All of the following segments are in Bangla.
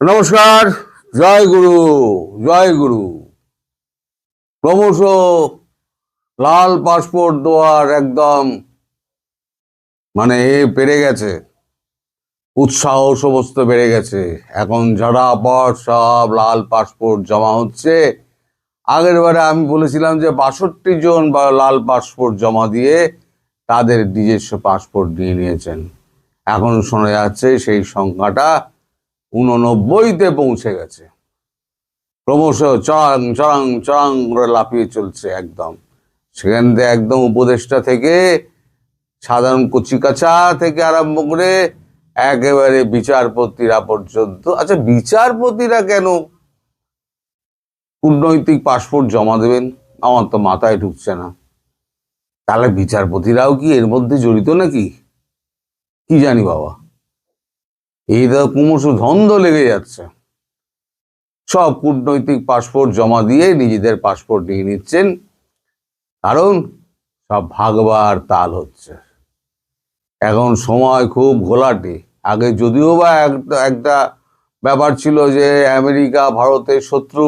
নমস্কার। জয় গুরু, জয় গুরু। ক্রমশ লাল পাসপোর্ট দেওয়ার একদম বেড়ে গেছে, উৎসাহ সমস্ত বেড়ে গেছে। এখন ঝটাপট সব লাল পাসপোর্ট জমা হচ্ছে। আগের বারে আমি বলেছিলাম যে ৬২ জন লাল পাসপোর্ট জমা দিয়ে তাদের নিজস্ব পাসপোর্ট নিয়ে নিয়েছেন। এখন শোনা যাচ্ছে সেই সংখ্যাটা ৮৯-তে পৌঁছে গেছে। ক্রমশ চড়াং চড়াং চড়াং করে লাফিয়ে চলছে একদম। সেখান থেকে একদম উপদেষ্টা থেকে সাধারণ কচিকাঁচা থেকে আরম্ভ করে একেবারে বিচারপতিরা পর্যন্ত। আচ্ছা, বিচারপতিরা কেন কূটনৈতিক পাসপোর্ট জমা দেবেন আমার তো মাথায় ঢুকছে না। তাহলে বিচারপতিরাও কি এর মধ্যে জড়িত নাকি? কি জানি বাবা, এই তো ক্রমশ ধন্দ লেগে যাচ্ছে। সব কূটনৈতিক পাসপোর্ট জমা দিয়ে নিজেদের পাসপোর্ট নিয়ে নিচ্ছেন, কারণ সব ভাগবার তাল হচ্ছে। এখন সময় খুব ঘোলাটে। আগে যদিও বা একটা ব্যাপার ছিল যে আমেরিকা ভারতের শত্রু,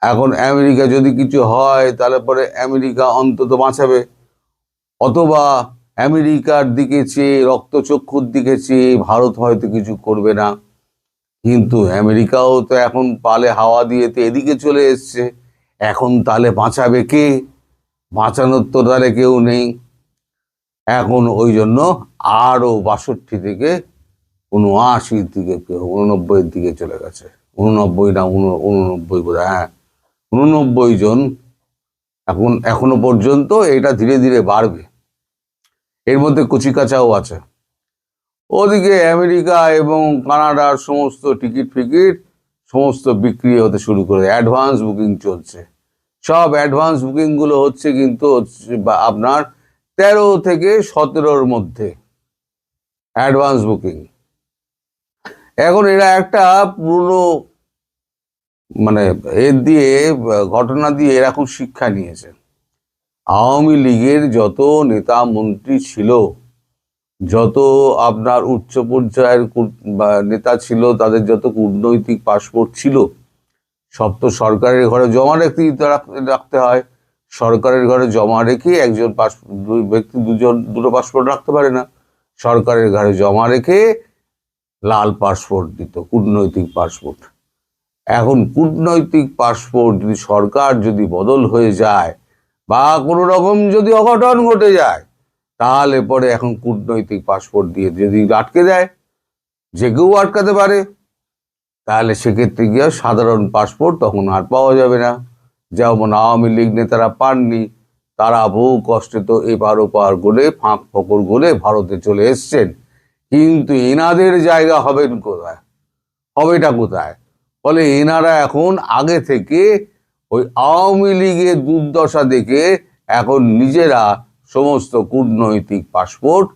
এখন আমেরিকা যদি কিছু হয় তাহলে পরে আমেরিকা অন্তত বাঁচাবে, অথবা আমেরিকার দিকে চেয়ে রক্তচক্ষুর দিকে চেয়ে ভারত হয়তো কিছু করবে না। কিন্তু আমেরিকাও তো এখন পালে হাওয়া দিয়ে তো এদিকে চলে এসছে। এখন তাহলে বাঁচাবে কে? বাঁচানোর তো তাহলে কেউ নেই। এখন ওই জন্য আরো ৬২ থেকে ৭৯-র দিকে, ৮৯-এর দিকে চলে গেছে। ৮৯ না ৮৯ বোধ হয়, হ্যাঁ ৮৯ জন। এখনো পর্যন্ত এটা ধীরে ধীরে বাড়বে। এর মধ্যে কচিকাঁচাও আছে। ওদিকে আমেরিকা এবং কানাডার সমস্ত টিকিট ফিকিট সমস্ত বিক্রি হতে শুরু করে, অ্যাডভান্স বুকিং চলছে। সব অ্যাডভান্স বুকিং গুলো হচ্ছে কিন্তু আপনার ১৩ থেকে ১৭-র মধ্যে অ্যাডভান্স বুকিং। এখন এরা একটা পুরনো এর দিয়ে ঘটনা দিয়ে এরা খুব শিক্ষা নিয়েছে। আওয়ামী লীগের যত নেতা মন্ত্রী ছিল, যত আপনার উচ্চ পর্যায়ের নেতা ছিল, তাদের যত কূটনৈতিক পাসপোর্ট ছিল সব তো সরকারের ঘরে জমা রাখতে হয়। সরকারের ঘরে জমা রেখে একজন ব্যক্তি দুটো পাসপোর্ট রাখতে পারে না। সরকারের ঘরে জমা রেখে লাল পাসপোর্ট দিত, কূটনৈতিক পাসপোর্ট। এখন কূটনৈতিক পাসপোর্ট যদি সরকার যদি বদল হয়ে যায় বা কোনো রকম যদি অঘটন ঘটে যায়, তাহলে পরে এখন কূটনৈতিক পাসপোর্ট দিয়ে যদি আটকে দেয়, যে কেউ আটকাতে পারে, তাহলে সেক্ষেত্রে গিয়ে সাধারণ পাসপোর্ট তখন আর পাওয়া যাবে না। যেমন আওয়ামী লীগ নেতারা পাননি, তারা বহু কষ্টে তো এপার ওপার গলে ফাঁক ফকর গলে ভারতে চলে এসছেন। কিন্তু এনাদের জায়গা হবেন কোথায়? হবেটা কোথায়? ফলে এনারা এখন আগে থেকে ওই আওয়ামী লীগের দুর্দশা দেখে এখন নিজেরা সমস্ত কূটনৈতিক পাসপোর্ট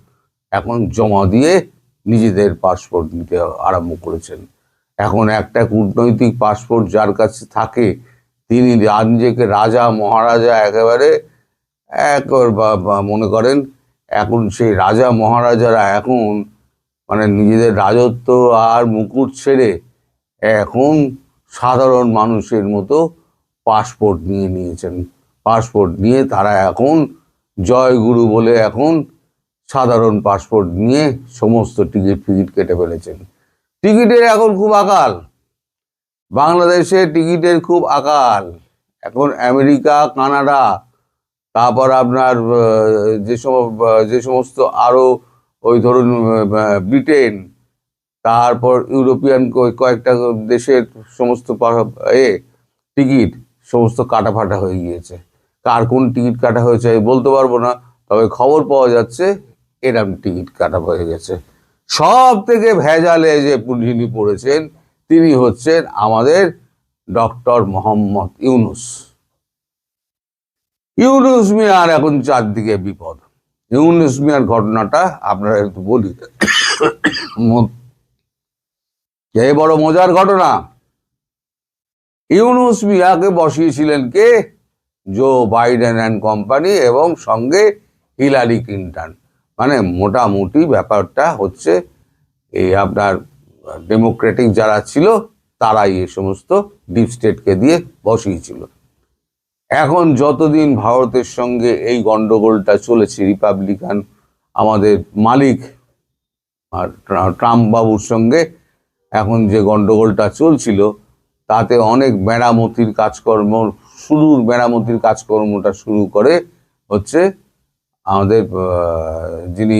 এখন জমা দিয়ে নিজেদের পাসপোর্ট নিতে আরম্ভ করেছেন। এখন একটা কূটনৈতিক পাসপোর্ট যার কাছে থাকে, তিনি নিজেকে রাজা মহারাজা একেবারে মনে করেন। এখন সেই রাজা মহারাজারা এখন নিজেদের রাজত্ব আর মুকুট ছেড়ে এখন সাধারণ মানুষের মতো পাসপোর্ট নিয়ে নিয়েছেন। পাসপোর্ট নিয়ে তারা এখন জয়গুরু বলে এখন সাধারণ পাসপোর্ট নিয়ে সমস্ত টিকিট ফিকিট কেটে ফেলেছেন। টিকিটের এখন খুব আকাল, বাংলাদেশে টিকিটের খুব আকাল। এখন আমেরিকা, কানাডা, তারপর আপনার যে সমস্ত আরো ওই ধরুন ব্রিটেন, তারপর ইউরোপিয়ান কয়েকটা দেশের সমস্ত টিকিট সমস্ত কাটাফাটা হয়ে গিয়েছে। কার কোন টিকিট কাটা হয়েছে আমি বলতে পারবো না, তবে খবর পাওয়া যাচ্ছে এরকম টিকিট কাটা হয়ে গেছে। সব থেকে ভেজালে যে যিনি পড়েছেন তিনি হচ্ছেন আমাদের ডক্টর মোহাম্মদ ইউনূস। ইউনূস মিয়ার এখন চারদিকে বিপদ। ইউনূস মিয়ার ঘটনাটা আপনারা একটু বলি। এই বড় মজার ঘটনা। ইউনূস মিয়াকে বসিয়েছিলেন কে? জো বাইডেন অ্যান্ড কোম্পানি এবং সঙ্গে হিলারি ক্লিন্টন। মোটামুটি ব্যাপারটা হচ্ছে এই আপনার ডেমোক্রেটিক যারা ছিল তারাই এই সমস্ত ডিপ স্টেটকে দিয়ে বসিয়েছিল। এখন যতদিন ভারতের সঙ্গে এই গন্ডগোলটা চলেছে, রিপাবলিকান আমাদের মালিক আর ট্রাম্প বাবুর সঙ্গে এখন যে গন্ডগোলটা চলছিল, তাতে অনেক মেরামতির কাজকর্ম মেরামতির কাজকর্মটা শুরু করে হচ্ছে আমাদের যিনি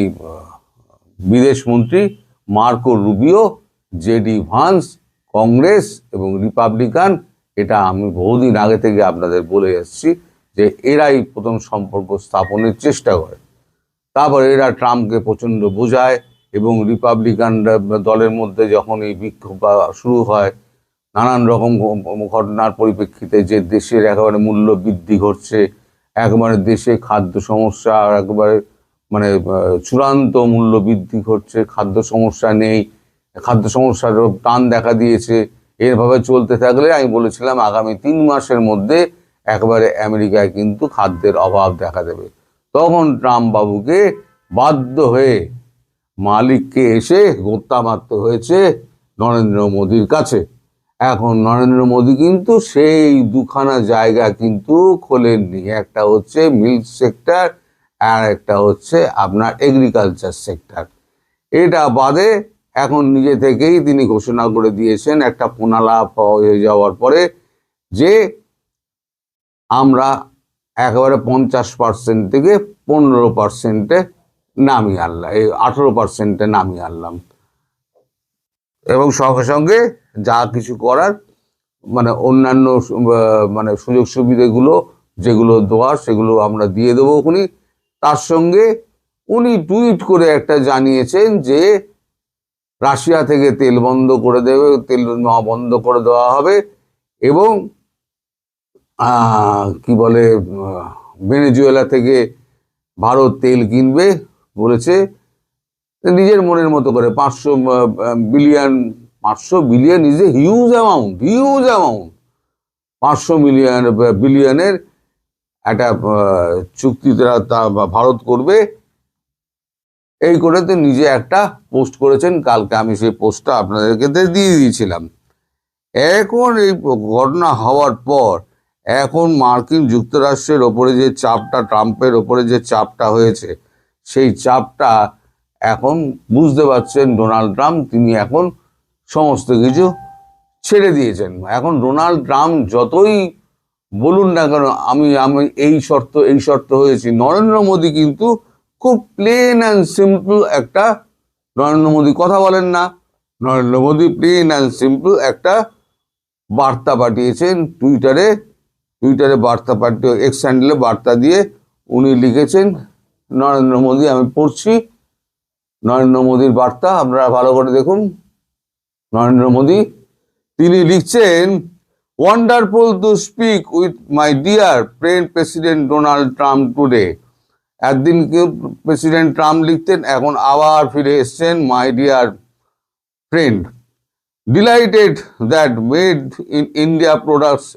বিদেশমন্ত্রী Marco Rubio, JD Vance, Congress এবং রিপাবলিকান। এটা আমি বহুদিন আগে থেকে আপনাদের বলে এসেছি যে এরাই প্রথম সম্পর্ক স্থাপনের চেষ্টা করে। তারপর এরা ট্রাম্পকে প্রচণ্ড বোঝায় এবং রিপাবলিকান দলের মধ্যে যখন এই বিক্ষোভ শুরু হয় নানান রকম ঘটনার পরিপ্রেক্ষিতে, যে দেশের একেবারে মূল্য বৃদ্ধি ঘটছে, একেবারে দেশে খাদ্য সমস্যা একেবারে মানে চূড়ান্ত মূল্য বৃদ্ধি ঘটছে, খাদ্য সমস্যা নেই, খাদ্য সমস্যার টান দেখা দিয়েছে। এরভাবে চলতে থাকলে আমি বলেছিলাম আগামী 3 মাসের মধ্যে একেবারে আমেরিকায় কিন্তু খাদ্যের অভাব দেখা দেবে। তখন ট্রাম্প বাবুকে বাধ্য হয়ে মালিককে এসে গোত্তা মারতে হয়েছে নরেন্দ্র মোদীর কাছে। এখন নরেন্দ্র মোদী কিন্তু সেই দুখানা জায়গা কিন্তু খোলেননি, একটা হচ্ছে মিল্ক সেক্টর আর একটা হচ্ছে আপনার এগ্রিকালচার সেক্টর। এটা বাদে এখন নিজে থেকেই তিনি ঘোষণা করে দিয়েছেন একটা ফোনালাপ হয়ে যাওয়ার পরে যে আমরা একেবারে 50% থেকে 15%-এ নামিয়ে আনলাম, এই 18%-এ নামিয়ে আনলাম এবং সঙ্গে সঙ্গে যা কিছু করার মানে অন্যান্য মানে সুযোগ সুবিধাগুলো যেগুলো দেওয়ার সেগুলো আমরা দিয়ে দেবো উনি। তার সঙ্গে উনি টুইট করে একটা জানিয়েছেন যে রাশিয়া থেকে তেল বন্ধ করে দেবে, তেল নেওয়া বন্ধ করে দেওয়া হবে এবং কি বলে ভেনেজুয়েলা থেকে ভারত তেল কিনবে বলেছে নিজের মনের মতো করে। 500 billion is a huge amount. 500 বিলিয়নের একটা চুক্তি ভারত করবে, এই করে তো নিজে একটা পোস্ট করেছেন। কালকে আমি সেই পোস্টটা আপনাদেরকে দিয়ে দিয়েছিলাম। এখন এই ঘটনা হওয়ার পর এখন মার্কিন যুক্তরাষ্ট্রের ওপরে যে চাপটা, ট্রাম্পের ওপরে যে চাপটা হয়েছে, সেই চাপটা এখন বুঝতে পারছেন ডোনাল্ড ট্রাম্প, তিনি এখন সমস্ত কিছু ছেড়ে দিয়েছেন। এখন ডোনাল্ড ট্রাম্প যতই বলুন না কেন আমি এই শর্ত হয়েছি, নরেন্দ্র মোদী কিন্তু খুব প্লেন অ্যান্ড সিম্পল একটা, নরেন্দ্র মোদী কথা বলেন না, Narendra Modi plain and simple একটা বার্তা পাঠিয়েছেন টুইটারে বার্তা পাঠিয়ে এক্স হ্যান্ডেলে বার্তা দিয়ে উনি লিখেছেন, নরেন্দ্র মোদী, আমি পড়ছি নরেন্দ্র মোদীর বার্তা, আপনারা ভালো করে দেখুন। নরেন্দ্র মোদী তিনি লিখছেন, wonderful to speak with my dear friend president Donald Trump today. একদিন কেউ প্রেসিডেন্ট ট্রাম্প লিখতেন, এখন আবার ফিরে এসছেন my dear friend. Delighted that made in India products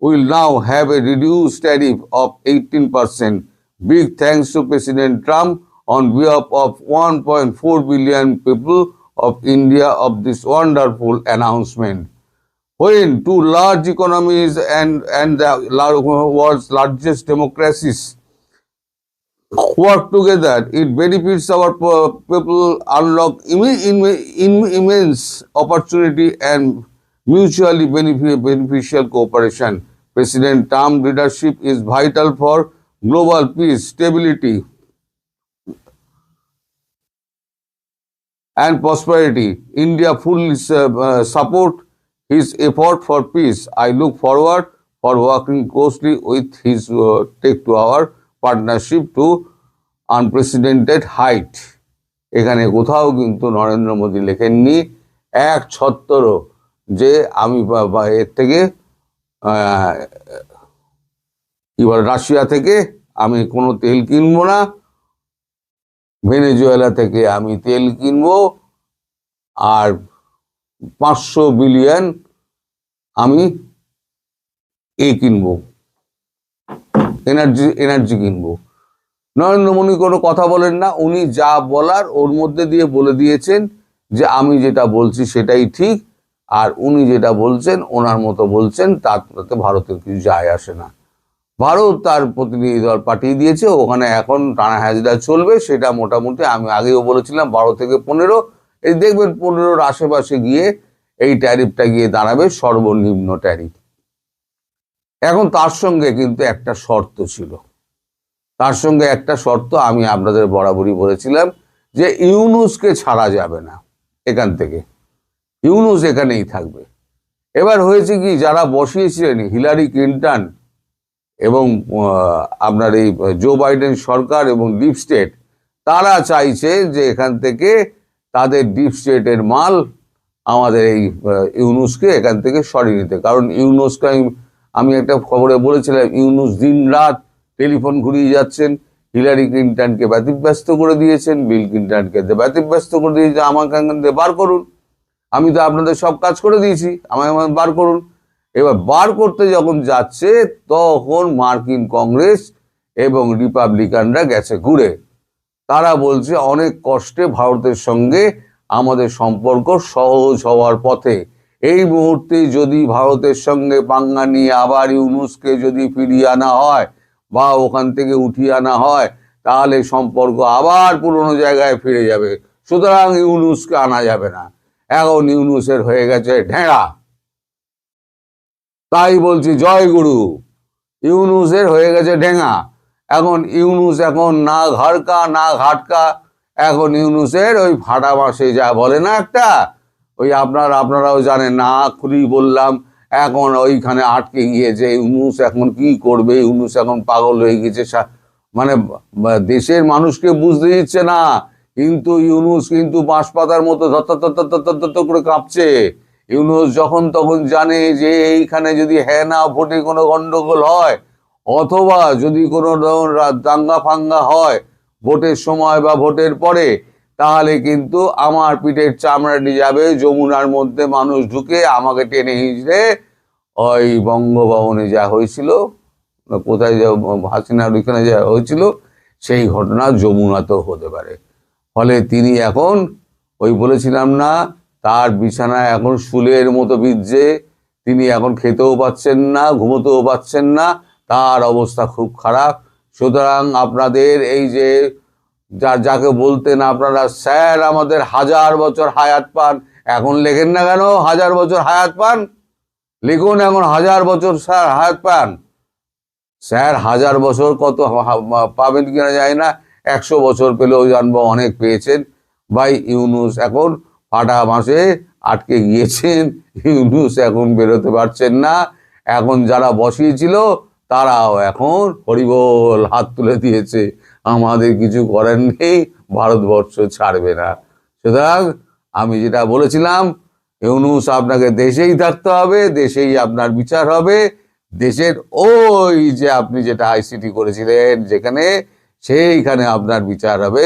will now have a reduced tariff of 18%. Big thanks to President Trump on behalf of 1.4 billion people of India of this wonderful announcement. When two large economies and the world's largest democracies work together, it benefits our people, unlock immense opportunity and mutually beneficial cooperation. President Trump's leadership is vital for global peace, stability, and prosperity. India fully support his effort for peace. I look forward for working closely with his take to our partnership to unprecedented height. এখানে কোথাও কিন্তু নরেন্দ্র মোদী লেখেননি এক ছত্তরও যে আমি এর থেকে এবার রাশিয়া থেকে আমি কোনো তেল কিনবো না, ভেনেজুয়েলা থেকে আমি তেল কিনবো, আর 500 বিলিয়ন আমি কিনবো, এনার্জি কিনবো। নরেন্দ্র মোদী কোনো কথা বলেন না, উনি যা বলার ওর মধ্যে দিয়ে বলে দিয়েছেন যে আমি যেটা বলছি সেটাই ঠিক, আর উনি যেটা বলছেন ওনার মতো বলছেন, তাতে ভারতের কিছু যায় আসে না। ভারত তার প্রতিনিধি দল পাঠিয়ে দিয়েছে, ওখানে এখন টানা হাজরা চলবে। সেটা মোটামুটি আমি আগেও বলেছিলাম 12 থেকে 15, এই দেখবেন 15-র আশেপাশে গিয়ে এই ট্যারিফটা গিয়ে দাঁড়াবে সর্বনিম্ন ট্যারিফ। এখন তার সঙ্গে কিন্তু একটা শর্ত ছিল, তার সঙ্গে একটা শর্ত আমি আপনাদের বরাবরই বলেছিলাম যে ইউনূসকে ছাড়া যাবে না এখান থেকে, ইউনূস এখানেই থাকবে। এবার হয়েছে কি, যারা বসিয়েছিলেন হিলারি ক্লিন্টন এবং আপনার এই জো বাইডেন সরকার এবং ডিপ স্টেট, তারা চাইছে যে এখান থেকে তাদের ডিপ স্টেটের মাল আমাদের এই ইউনূসকে এখান থেকে সরিয়ে নিতে। কারণ ইউনূসকে আমি একটা খবরে বলেছিলাম, ইউনূস দিন রাত টেলিফোন ঘুরিয়ে যাচ্ছেন, হিলারি ক্লিন্টনকে ব্যতিব্যস্ত করে দিয়েছেন, বিল ক্লিন্টনকে ব্যতিব্যস্ত করে দিয়েছে, আমাকে এখান থেকে বার করুন, আমি তো আপনাদের সব কাজ করে দিয়েছি, আমাকে বার করুন। এবার বার করতে যখন যাচ্ছে তখন মার্কিন কংগ্রেস এবং রিপাবলিকানরা গেছে ঘুরে, তারা বলছে অনেক কষ্টে ভারতের সঙ্গে আমাদের সম্পর্ক সহজ হওয়ার পথে, এই মুহূর্তে যদি ভারতের সঙ্গে পাঙ্গা নিয়ে আবার ইউনূসকে যদি ফিরিয়ে আনা হয় বা ওখান থেকে উঠিয়ে আনা হয়, তাহলে সম্পর্ক আবার পুরনো জায়গায় ফিরে যাবে। সুতরাং ইউনূসকে আনা যাবে না। এখন ইউনূসের হয়ে গেছে ঢেঁড়া, তাই বলছি জয় গুরু, ইউনূসের হয়ে গেছে ঢেঙা। এখন ইউনূস এখন না ঘাড়কা না ঘাটকা, এখন ইউনূসের ওই ফাটা মাসে যা বলে না একটা, ওই আপনারাও জানেন না, খুলি বললাম, এখন ওইখানে আটকে গিয়েছে। ইউনূস এখন কি করবে, ইউনূস এখন পাগল হয়ে গেছে, মানে দেশের মানুষকে বুঝতে দিচ্ছে না, কিন্তু ইউনূস কিন্তু বাঁশপাতার মতো ধর করে কাঁপছে। ইউনূস যখন তখন জানে যে এইখানে যদি হ্যাঁ না ভোটে কোনো গন্ডগোল হয়, অথবা যদি কোনো দাঙ্গা ফাঙ্গা হয় ভোটের সময় বা ভোটের পরে, তাহলে কিন্তু আমার পিঠের চামড়াটি যাবে, যমুনার মধ্যে মানুষ ঢুকে আমাকে টেনে হিঁচড়ে ওই বঙ্গভবনে যা হয়েছিল, কোথায় যা হাসিনার ওইখানে যা হয়েছিল, সেই ঘটনা যমুনাতেও হতে পারে। ফলে তিনি এখন ওই বলেছিলাম না, তার বিছানায় এখন শুলের মতো বিধছে, তিনি এখন খেতেও পাচ্ছেন না, ঘুমোতেও পাচ্ছেন না, তার অবস্থা খুব খারাপ। সুতরাং আপনাদের এই যে যাকে বলতেন আপনারা স্যার আমাদের 1000 বছর হায়াত পান, এখন লেখেন না কেন 1000 বছর হায়াত পান, লিখুন এখন 1000 বছর স্যার হায়াত পান। স্যার 1000 বছর কত পাবেন কিনা যায় না, 100 বছর পেলেও জানবো অনেক পেয়েছেন। ভাই ইউনূস এখন ফাটা মাসে আটকে গিয়েছেন, ইউনূস এখন বেরোতে পারছেন না। এখন যারা বসিয়েছিল তারাও এখন হরিবোল হাত তুলে দিয়েছে, আমাদের কিছু করার নেই, ভারতবর্ষ ছাড়বে না। সুতরাং আমি যেটা বলেছিলাম, ইউনূস আপনাকে দেশেই থাকতে হবে, দেশেই আপনার বিচার হবে, দেশের ওই যে আপনি যেটা আইসিটি করেছিলেন যেখানে, সেইখানে আপনার বিচার হবে।